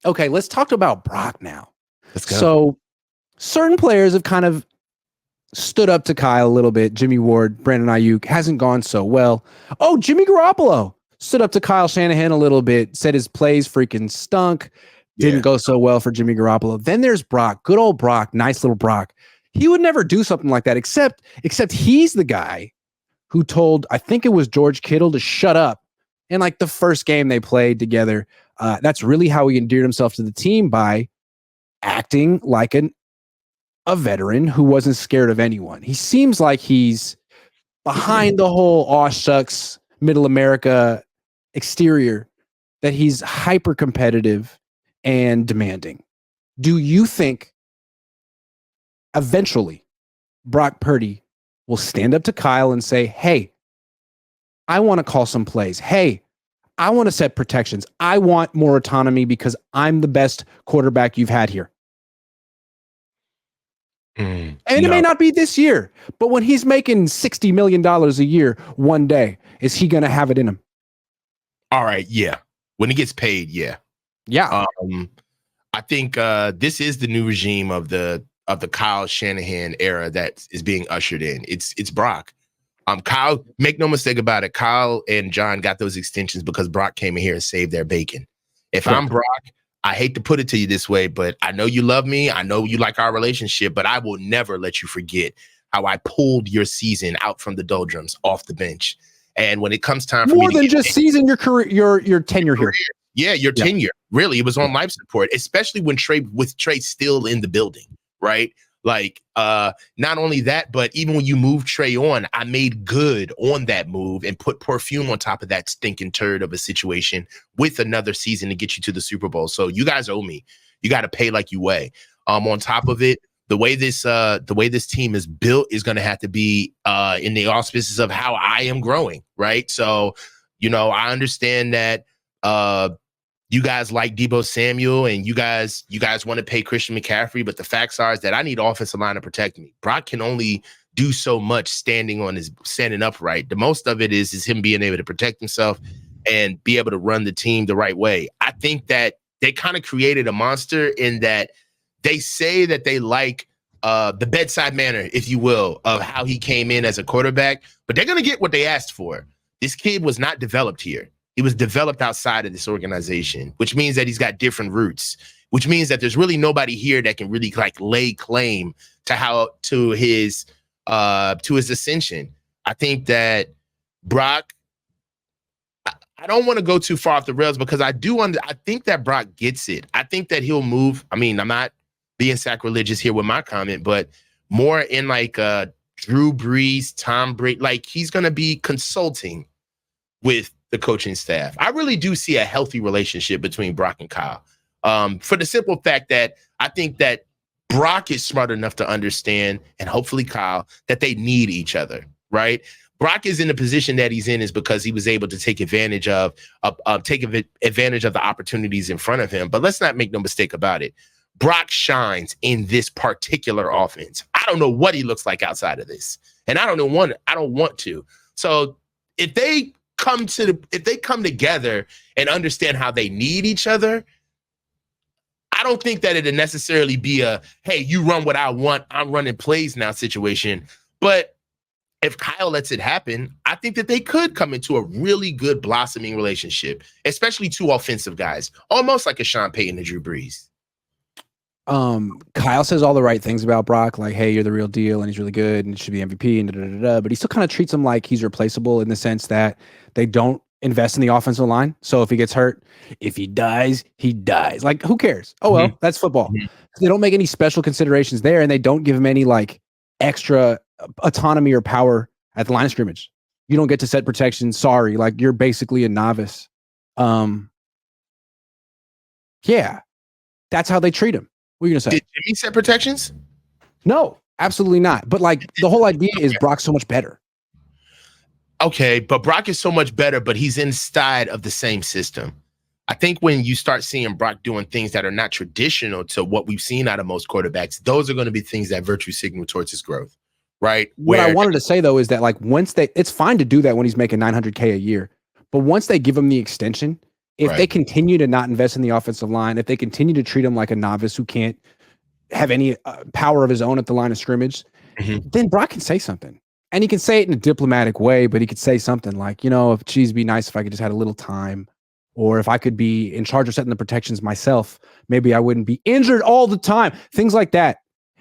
Okay, let's talk about Brock now. Let's go. So certain players have kind of stood up to Kyle a little bit. Jimmy Ward, Brandon Ayuk hasn't gone so well. Oh, Jimmy Garoppolo stood up to Kyle Shanahan a little bit, said his plays freaking stunk. Didn't go so well for Jimmy Garoppolo. Then there's Brock, good old Brock, nice little Brock. He would never do something like that, except he's the guy who told, I think it was George Kittle, to shut up in like the first game they played together. That's really how he endeared himself to the team, by acting like a veteran who wasn't scared of anyone. He seems like he's behind the whole aw shucks middle America exterior, that he's hyper competitive and demanding. Do you think eventually Brock Purdy will stand up to Kyle and say, hey, I want to call some plays. Hey, I want to set protections. I want more autonomy because I'm the best quarterback you've had here. And it may not be this year, but when he's making $60 million a year one day, is he going to have it in him? All right. Yeah. When he gets paid. Yeah. Yeah. I think this is the new regime of the Kyle Shanahan era that is being ushered in. It's Brock. Kyle, make no mistake about it. Kyle and John got those extensions because Brock came in here and saved their bacon. If I'm Brock, I hate to put it to you this way, but I know you love me. I know you like our relationship, but I will never let you forget how I pulled your season out from the doldrums off the bench. And when it comes time for more than just season, your career, your tenure here. Yeah, your tenure. Really, it was on life support, especially when Trey still in the building, right? Like, not only that, but even when you moved Trey on, I made good on that move and put perfume on top of that stinking turd of a situation with another season to get you to the Super Bowl. So you guys owe me. You got to pay like you weigh. On top of it, the way this team is built is going to have to be in the auspices of how I am growing, right? So, I understand that you guys like Deebo Samuel and you guys want to pay Christian McCaffrey, but the facts are is that I need offensive line to protect me. Brock can only do so much standing upright. The most of it is him being able to protect himself and be able to run the team the right way. I think that they kind of created a monster in that they say that they like the bedside manner, if you will, of how he came in as a quarterback, but they're going to get what they asked for. This kid was not developed here. He was developed outside of this organization, which means that he's got different roots, which means that there's really nobody here that can really like lay claim to his ascension. I think that Brock, I don't want to go too far off the rails because I think that Brock gets it. I think that he'll move. I mean, I'm not being sacrilegious here with my comment, but more in like Drew Brees, Tom Brady, like he's going to be consulting with the coaching staff. I really do see a healthy relationship between Brock and Kyle. For the simple fact that I think that Brock is smart enough to understand, and hopefully Kyle, that they need each other, right? Brock is in the position that he's in is because he was able to take advantage of the opportunities in front of him. But let's not make no mistake about it. Brock shines in this particular offense. I don't know what he looks like outside of this, and I don't want to. So if they come together and understand how they need each other, I don't think that it'd necessarily be a, hey, you run what I want, I'm running plays now situation. But if Kyle lets it happen, I think that they could come into a really good blossoming relationship, especially two offensive guys, almost like a Sean Payton and Drew Brees. Kyle says all the right things about Brock, like, hey, you're the real deal and he's really good and it should be MVP and da-da-da-da, but he still kind of treats him like he's replaceable in the sense that they don't invest in the offensive line. So if he gets hurt, if he dies, he dies. Like, who cares? Oh, well, that's football. They don't make any special considerations there, and they don't give him any like extra autonomy or power at the line of scrimmage. You don't get to set protection. Sorry. Like, you're basically a novice. Yeah, that's how they treat him. What are you going to say? Did Jimmy set protections? No, absolutely not. But like the whole idea is Brock's so much better. Okay, but Brock is so much better, but he's inside of the same system. I think when you start seeing Brock doing things that are not traditional to what we've seen out of most quarterbacks, those are going to be things that virtue signal towards his growth, right? What I wanted to say, though, is that like it's fine to do that when he's making $900K a year. But once they give him the extension, If they continue to not invest in the offensive line, if they continue to treat him like a novice who can't have any power of his own at the line of scrimmage, then Brock can say something. And he can say it in a diplomatic way, but he could say something like, geez, it'd be nice if I could just had a little time. Or if I could be in charge of setting the protections myself, maybe I wouldn't be injured all the time. Things like that.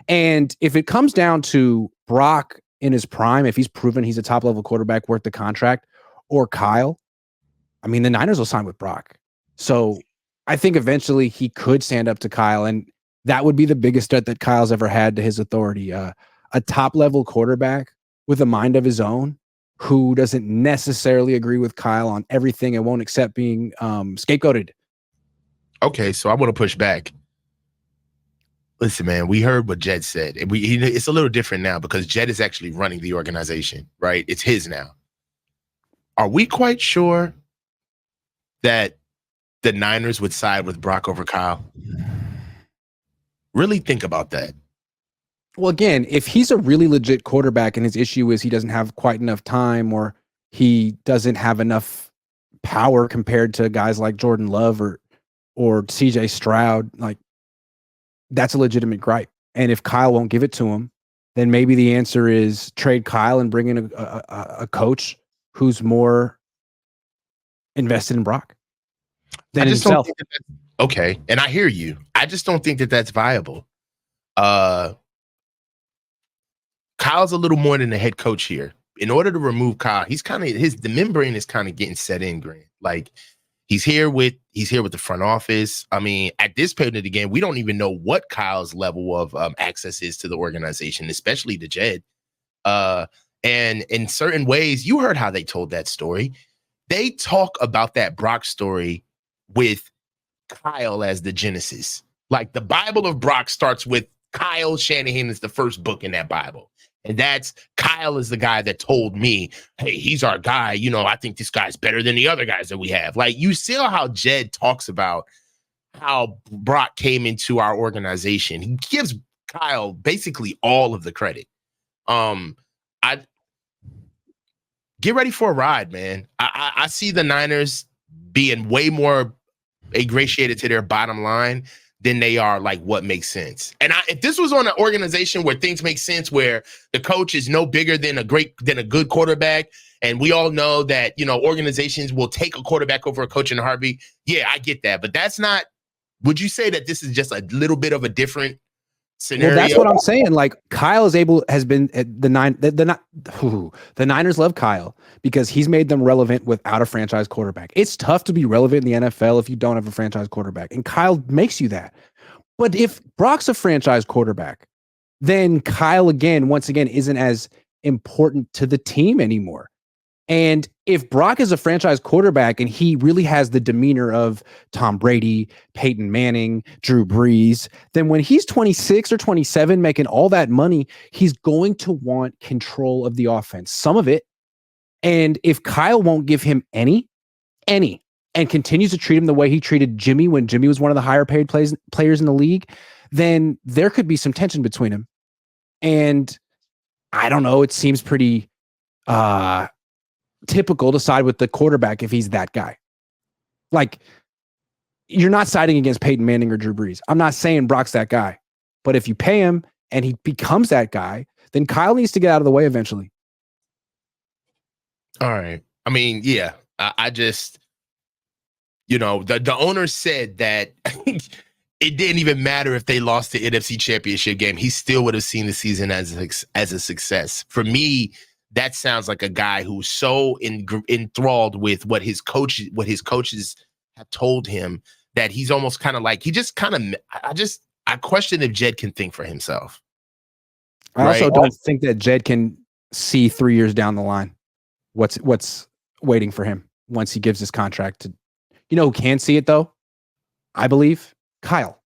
And if it comes down to Brock in his prime, if he's proven he's a top-level quarterback worth the contract, or Kyle, I mean, the Niners will sign with Brock. So I think eventually he could stand up to Kyle, and that would be the biggest threat that Kyle's ever had to his authority. A top-level quarterback with a mind of his own who doesn't necessarily agree with Kyle on everything and won't accept being scapegoated. Okay, so I want to push back. Listen, man, we heard what Jed said. It's a little different now because Jed is actually running the organization, right? It's his now. Are we quite sure that the Niners would side with Brock over Kyle? Really think about that. Well, again, if he's a really legit quarterback and his issue is he doesn't have quite enough time or he doesn't have enough power compared to guys like Jordan Love or CJ Stroud, like that's a legitimate gripe. And if Kyle won't give it to him, then maybe the answer is trade Kyle and bring in a coach who's more invested in Brock than himself. Okay, and I hear you. I just don't think that that's viable. Kyle's a little more than the head coach here. In order to remove Kyle, the membrane is kind of getting set in, Grant. Like he's here with the front office. I mean, at this point of the game, we don't even know what Kyle's level of access is to the organization, especially to Jed. And in certain ways, you heard how they told that story. They talk about that Brock story with Kyle as the genesis. Like the Bible of Brock starts with Kyle Shanahan is the first book in that Bible. And that's Kyle is the guy that told me, hey, he's our guy. I think this guy's better than the other guys that we have. Like you see how Jed talks about how Brock came into our organization. He gives Kyle basically all of the credit. I get ready for a ride, man. I see the Niners being way more ingratiated to their bottom line than they are like what makes sense. And if this was on an organization where things make sense, where the coach is no bigger than a good quarterback, and we all know that, organizations will take a quarterback over a coach in a heartbeat. Yeah, I get that. But that's not, would you say that this is just a little bit of a different scenario? Well, that's what I'm saying. Like Kyle has been at the Niners love Kyle because he's made them relevant without a franchise quarterback. It's tough to be relevant in the NFL if you don't have a franchise quarterback, and Kyle makes you that. But if Brock's a franchise quarterback, then Kyle once again isn't as important to the team anymore. And if Brock is a franchise quarterback and he really has the demeanor of Tom Brady, Peyton Manning, Drew Brees, then when he's 26 or 27 making all that money, he's going to want control of the offense, some of it. And if Kyle won't give him any, and continues to treat him the way he treated Jimmy when Jimmy was one of the higher paid players in the league, then there could be some tension between him. And I don't know, it seems pretty typical to side with the quarterback if he's that guy. Like, you're not siding against Peyton Manning or Drew Brees. I'm not saying Brock's that guy. But if you pay him and he becomes that guy, then Kyle needs to get out of the way eventually. All right. I mean, yeah. I just, the owner said that it didn't even matter if they lost the NFC Championship game. He still would have seen the season as a success. For me, that sounds like a guy who's so enthralled with what his coaches have told him that he's almost kind of like, I question if Jed can think for himself. I also don't think that Jed can see 3 years down the line what's waiting for him once he gives his contract to, who can see it though? I believe Kyle.